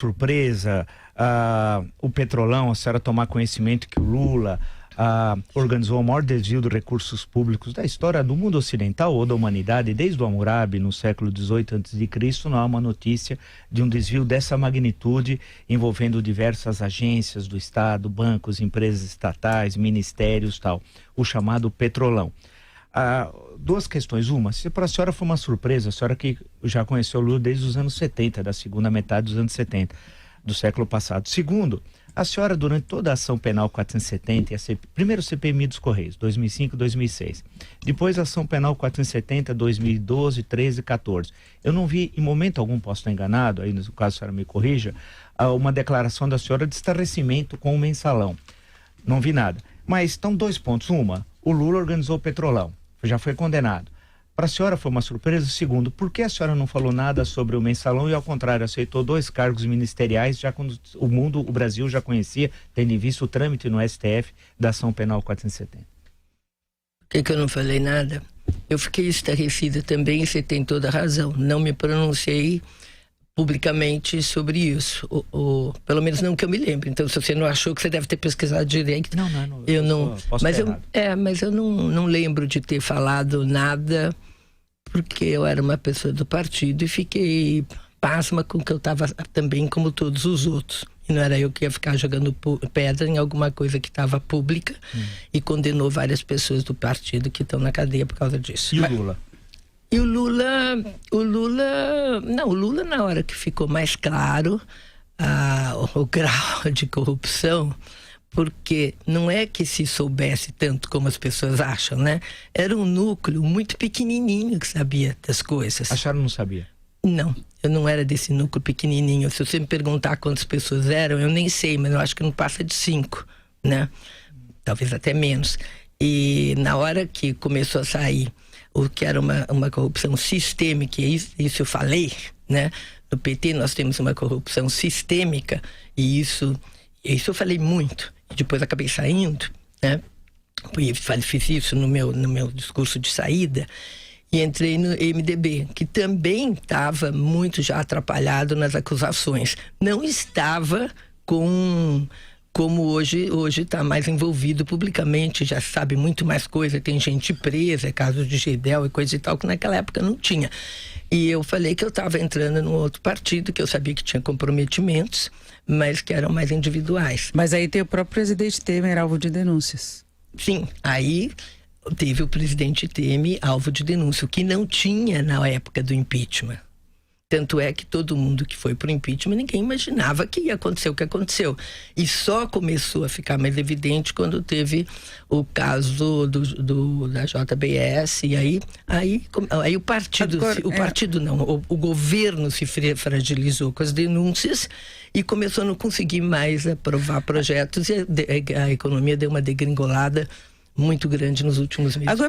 surpresa, o Petrolão, a senhora tomar conhecimento que o Lula organizou o maior desvio de recursos públicos da história do mundo ocidental ou da humanidade, desde o Hammurabi, no século XVIII a.C., não há uma notícia de um desvio dessa magnitude envolvendo diversas agências do Estado, bancos, empresas estatais, ministérios, tal, o chamado Petrolão. Duas questões. Uma, se para a senhora foi uma surpresa, a senhora que já conheceu o Lula desde os anos 70, da segunda metade dos anos 70, do século passado. Segundo, a senhora, durante toda a ação penal 470, primeiro CPMI dos Correios, 2005 e 2006. Depois a ação penal 470, 2012, 13 e 14. Eu não vi, em momento algum, posso estar enganado, aí no caso a senhora me corrija, uma declaração da senhora de estarrecimento com o mensalão. Não vi nada. Mas estão dois pontos. Uma, o Lula organizou o Petrolão, já foi condenado. Para a senhora foi uma surpresa. Segundo, por que a senhora não falou nada sobre o mensalão e, ao contrário, aceitou 2 cargos ministeriais, já quando o Brasil já conhecia, tendo em vista o trâmite no STF da ação penal 470? Por que eu não falei nada? Eu fiquei estarrecida também, e você tem toda a razão. Não me pronunciei publicamente sobre isso, pelo menos não que eu me lembre. Então, se você não achou, que você deve ter pesquisado direito. Não, eu não. Mas eu não lembro de ter falado nada, porque eu era uma pessoa do partido e fiquei pasma com que eu estava também como todos os outros. E não era eu que ia ficar jogando pedra em alguma coisa que estava pública e condenou várias pessoas do partido que estão na cadeia por causa disso. E o Lula? E o Lula, na hora que ficou mais claro o grau de corrupção, porque não é que se soubesse tanto como as pessoas acham, né? Era um núcleo muito pequenininho que sabia das coisas. A senhora não sabia? Não, eu não era desse núcleo pequenininho. Se você me perguntar quantas pessoas eram, eu nem sei, mas eu acho que não passa de 5, né? Talvez até menos. E na hora que começou a sair o que era uma corrupção sistêmica, isso eu falei, né? No PT nós temos uma corrupção sistêmica, e isso eu falei muito, e depois acabei saindo, né? Fiz isso no meu discurso de saída, e entrei no MDB, que também estava muito já atrapalhado nas acusações. Não estava como hoje está mais envolvido publicamente, já sabe muito mais coisa, tem gente presa, é caso de Gedel e coisa e tal, que naquela época não tinha. E eu falei que eu estava entrando num outro partido, que eu sabia que tinha comprometimentos, mas que eram mais individuais. Mas aí tem o próprio presidente Temer alvo de denúncias. Sim, aí teve o presidente Temer alvo de denúncia, o que não tinha na época do impeachment. Tanto é que todo mundo que foi pro impeachment, ninguém imaginava que ia acontecer o que aconteceu. E só começou a ficar mais evidente quando teve o caso da JBS. E aí o partido, o governo se fragilizou com as denúncias e começou a não conseguir mais aprovar projetos. E a economia deu uma degringolada muito grande nos últimos meses. Agora,